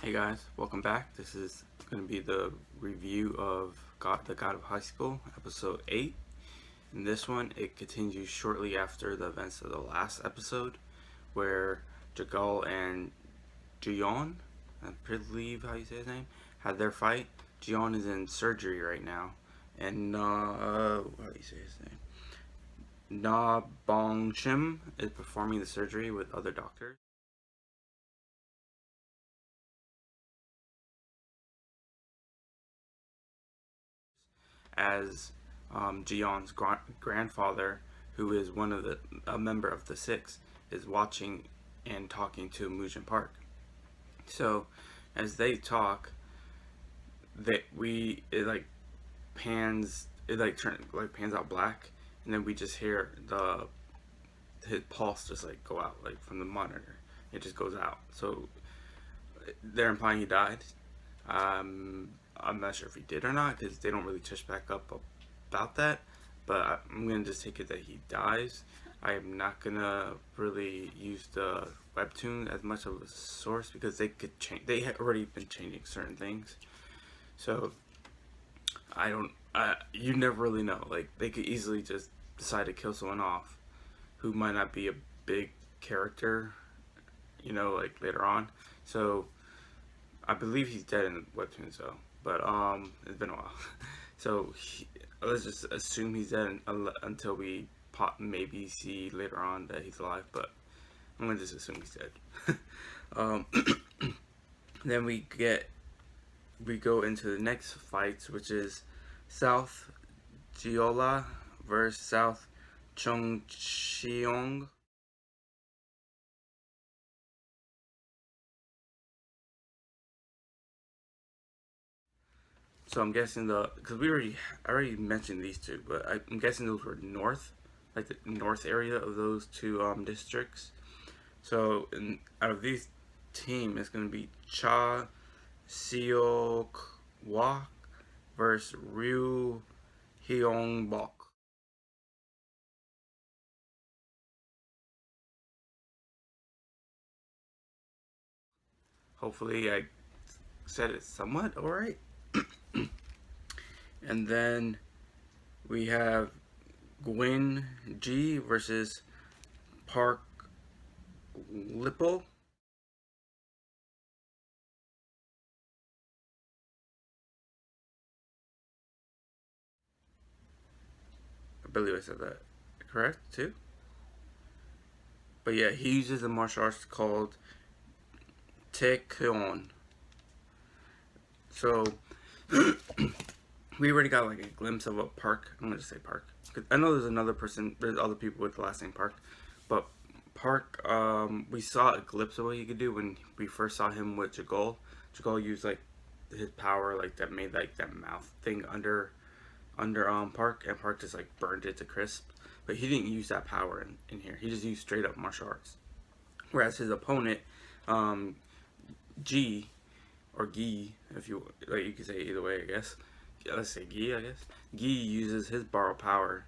Hey guys, welcome back. This is going to be the review of the God of High School, episode 8. In this one, it continues shortly after the events of the last episode, where Jugok and Jeon, I believe how you say his name, had their fight. Jeon is in surgery right now, and how do you say his name? Bongchim is performing the surgery with other doctors. As Jeon's grandfather, who is a member of the Six, is watching and talking to Mujin Park. So, as they talk, pans out black, and then we just hear his pulse just like go out like from the monitor. It just goes out. So they're implying he died. I'm not sure if he did or not because they don't really touch back up about that. But I'm gonna just take it that he dies. I am not gonna really use the webtoon as much of a source because they could change. They had already been changing certain things, so I don't. You never really know. Like they could easily just decide to kill someone off who might not be a big character, like later on. So I believe he's dead in the webtoons though, but it's been a while. So let's just assume he's dead until we maybe see later on that he's alive. But I'm gonna just assume he's dead. um, then we go into the next fights, which is South Jeolla versus South Chungcheong. So I'm guessing because I already mentioned these two, but I'm guessing those were north, like the north area of those two districts. So out of these team, it's gonna be Cha Seok Wak versus Ryu Hyung Bok. Hopefully, I said it somewhat alright. And then we have Gwyn G versus Park Lipo. I believe I said that correct too. But yeah, he uses a martial arts called Taejin. So we already got like a glimpse of a Park. I'm gonna just say Park. I know there's other people with the last name Park, but Park, we saw a glimpse of what he could do when we first saw him with Jugok. Jugok used like his power, like that made like that mouth thing under Park, and Park just like burned it to crisp. But he didn't use that power in here. He just used straight up martial arts. Whereas his opponent, um, G or Gi, if you like, you could say either way, I guess. Let's say Gi, I guess. Gi uses his borrowed power,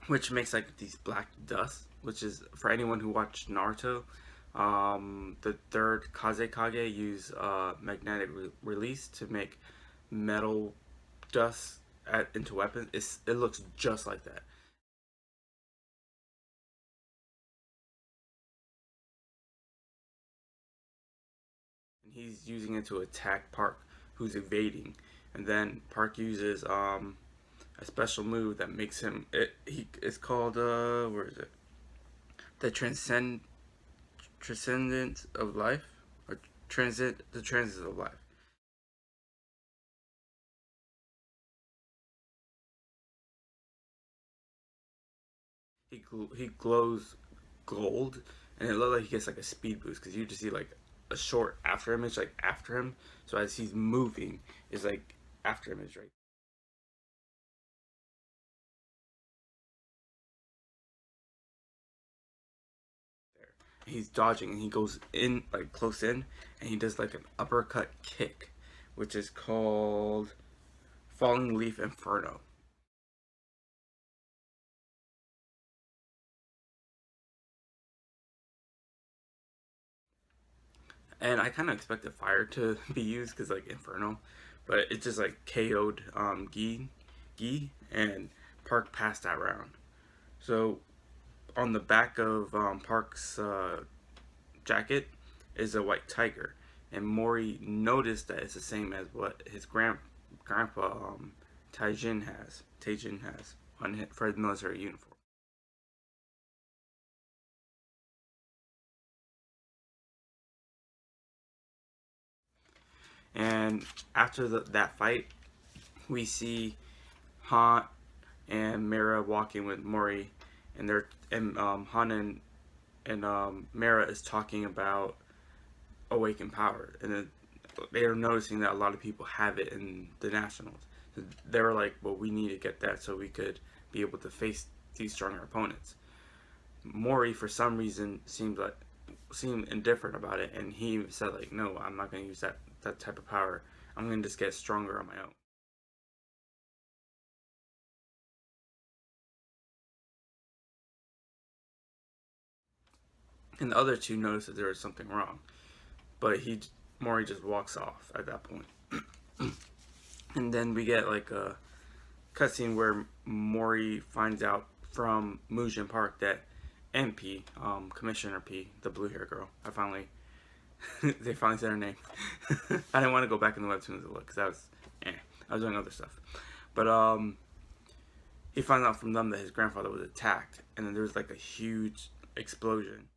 which makes like these black dust. Which is for anyone who watched Naruto. The third Kazekage use magnetic release to make metal dust into weapons. It looks just like that. And he's using it to attack Park, who's evading. And then Park uses a special move that makes him it's called where is it? The transcendence of life, or transit of life. He glows gold, and it looks like he gets like a speed boost because you just see like a short after image like after him. So as he's moving, is like after image right there. He's dodging and he goes in like close in, and he does like an uppercut kick, which is called Falling Leaf Inferno. And I kind of expected fire to be used because like Inferno, but it just like KO'd Gi, and Park passed that round. So on the back of Park's jacket is a white tiger, and Mori noticed that it's the same as what his grandpa Taejin has on his, for his military uniform. And after that fight, we see Han and Mira walking with Mori, and Han and Mira is talking about awakened power, and then they are noticing that a lot of people have it in the nationals. So they were like, "Well, we need to get that so we could be able to face these stronger opponents." Mori, for some reason, seemed indifferent about it, and he said like, "No, I'm not going to use that type of power. I'm going to just get stronger on my own." And the other two noticed that there was something wrong, but Mori just walks off at that point. And then we get like a cutscene where Mori finds out from Mujin Park that MP, Commissioner P, the blue hair girl, they finally said her name. I didn't want to go back in the webtoons to look because I was doing other stuff. But he finds out from them that his grandfather was attacked, and then there was like a huge explosion.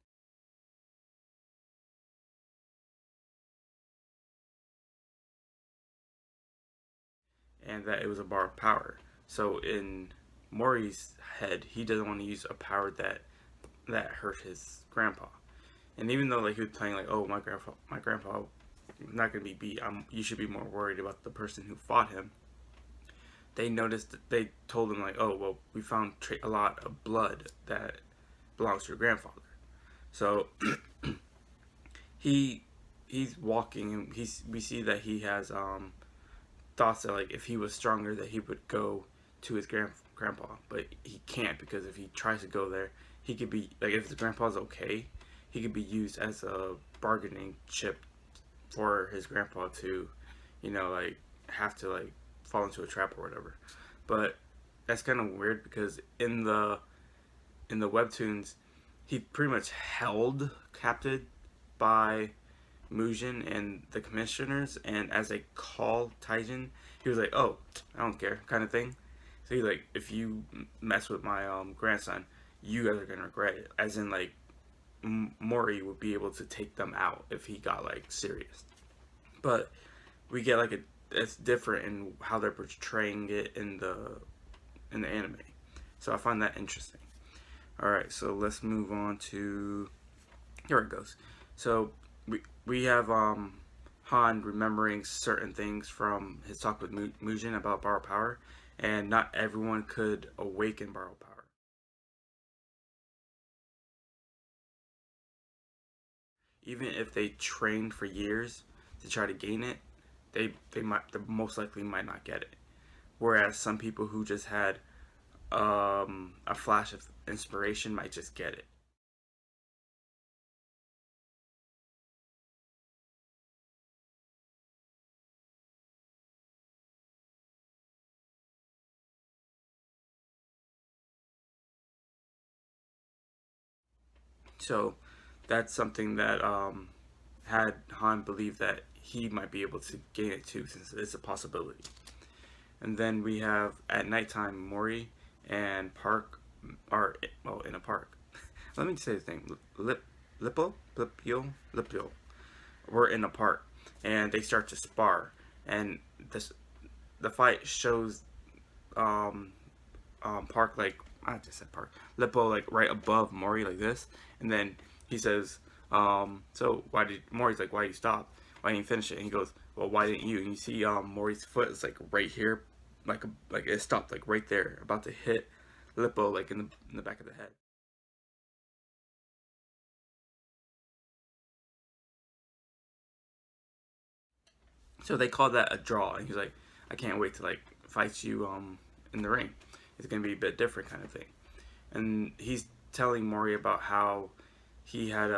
And that it was a borrowed power. So in Mori's head, he doesn't want to use a power that hurt his grandpa. And even though like he was playing like, oh my grandpa not gonna be beat. You should be more worried about the person who fought him. They noticed that they told him like, oh well, we found a lot of blood that belongs to your grandfather. So he he's walking and we see that he has thoughts that like if he was stronger that he would go to his grandpa, but he can't because if he tries to go there, he could be like if his grandpa's okay, he could be used as a bargaining chip for his grandpa to, like have to like fall into a trap or whatever. But that's kind of weird because in the webtoons, he pretty much held captive by Mujin and the commissioners, and as they call Taejin, he was like, "Oh, I don't care," kind of thing. So he like, if you mess with my grandson, you guys are gonna regret it. As in like, Mori would be able to take them out if he got like serious. But we get like it's different in how they're portraying it in the anime. So I find that interesting. All right, so let's move on to here it goes. So we have Han remembering certain things from his talk with Mujin about borrowed power, and not everyone could awaken borrowed power. Even if they trained for years to try to gain it, they most likely might not get it. Whereas some people who just had a flash of inspiration might just get it. So that's something that had Han believe that he might be able to gain it too, since it's a possibility. And then we have at nighttime Mori and Park are in a park. Let me say his name. Lipio. We're in a park, and they start to spar, and the fight shows um, Park like I just said Park Lippo like right above Mori like this, and then he says, "So why did Mori's like why did you stop? Why didn't you finish it?" And he goes, "Well, why didn't you?" And you see Mori's foot is like right here, like it stopped like right there, about to hit Lippo like in the back of the head. So they call that a draw, and he's like, "I can't wait to like fight you in the ring. It's gonna be a bit different kind of thing." And he's telling Mori about how he had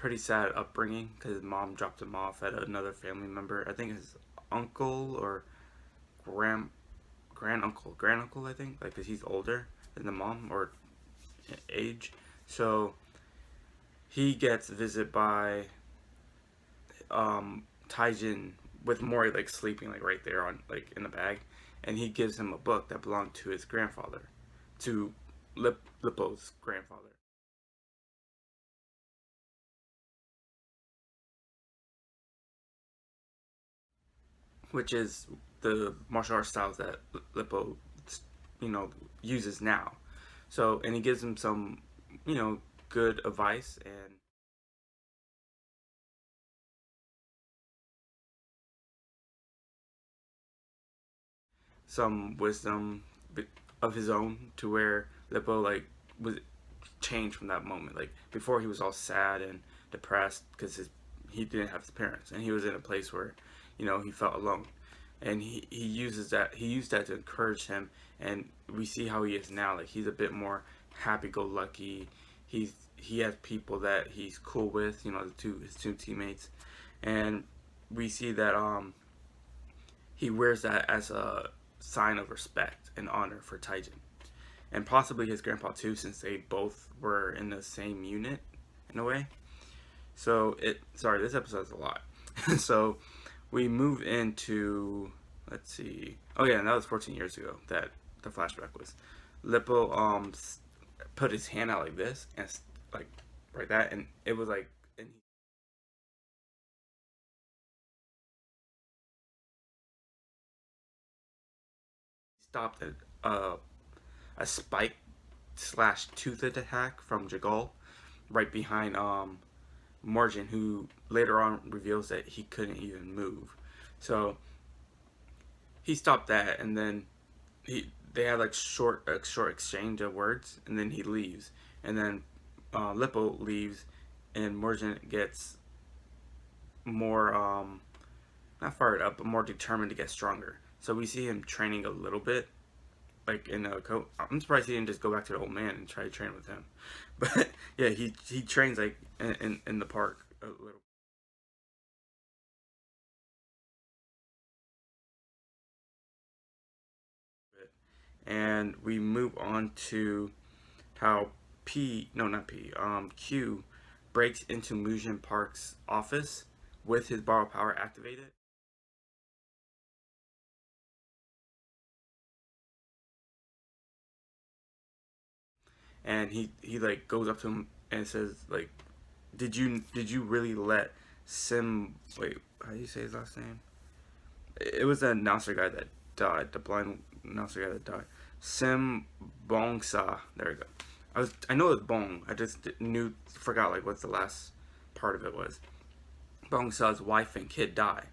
pretty sad upbringing because his mom dropped him off at another family member. I think his uncle or grand granduncle, I think, like, because he's older than the mom or age. So he gets visited by Taejin with Mori like sleeping like right there on like in the bag, and he gives him a book that belonged to his grandfather, to Lippo's grandfather. Which is the martial arts styles that Lippo, you know, uses now. So, and he gives him some, you know, good advice and some wisdom of his own to where Lippo like was changed from that moment. Like before, he was all sad and depressed because he didn't have his parents, and he was in a place where, you know, he felt alone. And he used that to encourage him, and we see how he is now. Like he's a bit more happy-go-lucky. He has people that he's cool with, you know, his two teammates, and we see that he wears that as a sign of respect and honor for Taijin, and possibly his grandpa too, since they both were in the same unit in a way. So sorry, this episode is a lot. So we move into, let's see. Oh yeah, and that was 14 years ago that the flashback was. Lippo put his hand out like this and like like that, and it was like, and he stopped a spike slash tooth attack from Jugok right behind Mori Jin, who later on reveals that he couldn't even move. So he stopped that, and then they had like short exchange of words, and then he leaves, and then Lippo leaves, and Mori Jin gets more not fired up, but more determined to get stronger. So we see him training a little bit, like in a coat. I'm surprised he didn't just go back to the old man and try to train with him. But yeah, he trains like in the park a little bit, and we move on to how not P, Q breaks into Mujin Park's office with his borrow power activated, and he like goes up to him and says like, did you really let Sim wait, how do you say his last name? It was the announcer guy that died, the blind announcer guy that died. Sim Bongsa. There we go. I know it's Bong. I just forgot like what the last part of it was. Bongsa's wife and kid die,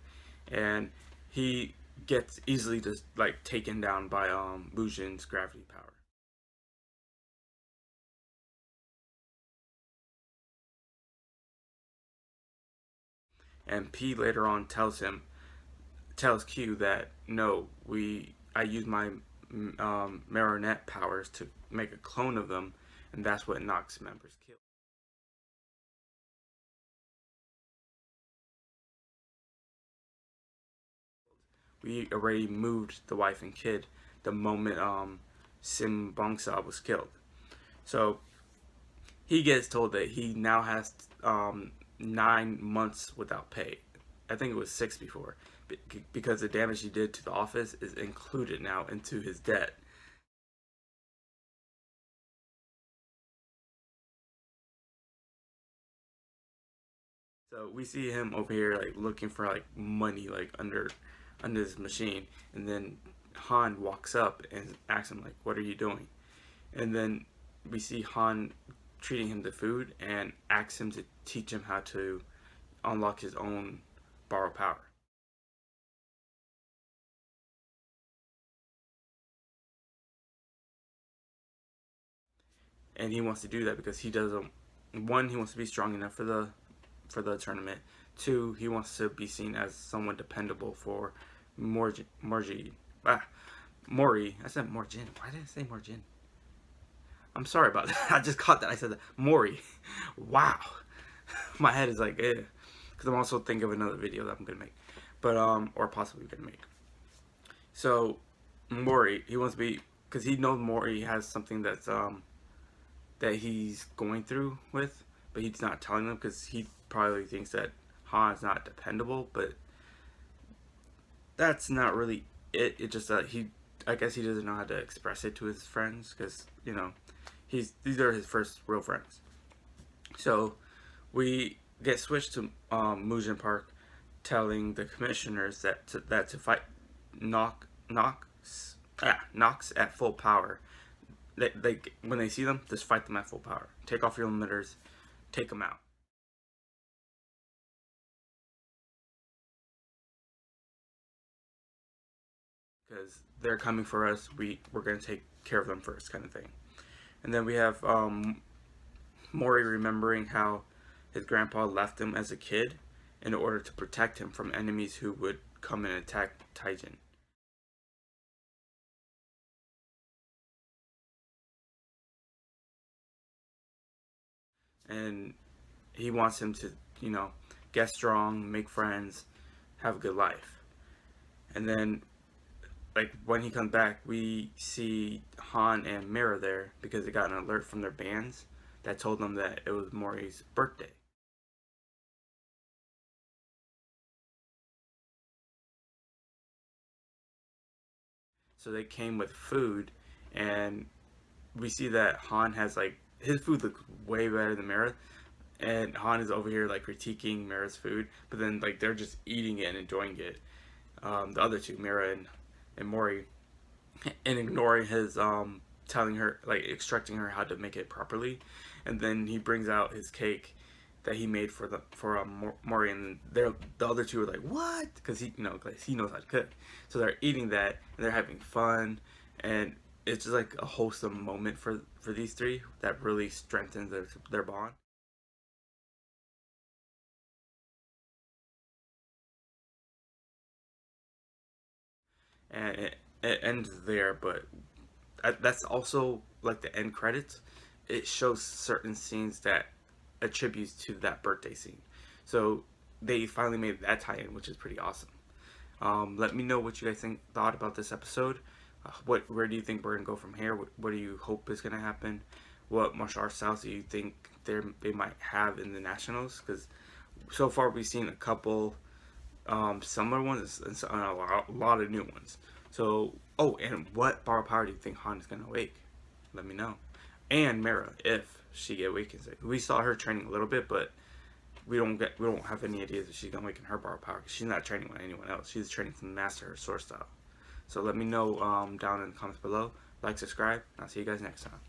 and he gets easily just like taken down by Mujin's gravity power. And P later on tells Q that no, I use my marionette powers to make a clone of them, and that's what knocks members killed. We already moved the wife and kid the moment Sim Bongsa was killed. So he gets told that he now has 9 months without pay. I think it was 6 before, because the damage he did to the office is included now into his debt. So we see him over here like looking for like money like under this machine, and then Han walks up and asks him like, "What are you doing?" And then we see Han treating him to food and asks him to teach him how to unlock his own borrow power. And he wants to do that because he doesn't. One, he wants to be strong enough for the tournament. Two, he wants to be seen as someone dependable for Morji. Mori. I said Morjin. Why did I say Morjin? I'm sorry about that. I just caught that. I said that. Mori. Wow. My head is like, eh. Because I'm also thinking of another video that I'm going to make. But, or possibly going to make. So, Mori, he wants to be, because he knows Mori has something that's, that he's going through with, but he's not telling them because he probably thinks that Han's not dependable, but that's not really it. It's just that I guess he doesn't know how to express it to his friends because, you know, these are his first real friends. So we get switched to Mujin Park, telling the commissioners that to fight Nox at full power. They when they see them, just fight them at full power. Take off your limiters, take them out. Because they're coming for us. We're gonna take care of them first, kind of thing. And then we have Mori remembering how his grandpa left him as a kid in order to protect him from enemies who would come and attack Taejin. And he wants him to, you know, get strong, make friends, have a good life. And then, like, when he comes back, we see Han and Mira there because they got an alert from their bands that told them that it was Mori's birthday. So they came with food, and we see that Han has, like, his food looks way better than Mira, and Han is over here like critiquing Mira's food, but then like they're just eating it and enjoying it. The other two, Mira and Mori, and ignoring his telling her, like, instructing her how to make it properly, and then he brings out his cake that he made for Mori, and the other two are like, what? Because he, you know, cause he knows how to cook, so they're eating that and they're having fun, and it's just like a wholesome moment for these three that really strengthens their bond. And it ends there, but that's also like the end credits. It shows certain scenes that attributes to that birthday scene. So they finally made that tie-in, which is pretty awesome. Let me know what you guys thought about this episode. Where do you think we're gonna go from here? What do you hope is gonna happen? What martial arts styles do you think they might have in the nationals? Because so far we've seen a couple similar ones and a lot of new ones. So, oh, and what borrowed power do you think Han is gonna awake? Let me know. And Mira, if she awakens it, we saw her training a little bit, but we don't have any ideas if she's gonna awaken her borrowed power because she's not training with anyone else. She's training to master her sword style. So let me know down in the comments below. Like, subscribe, and I'll see you guys next time.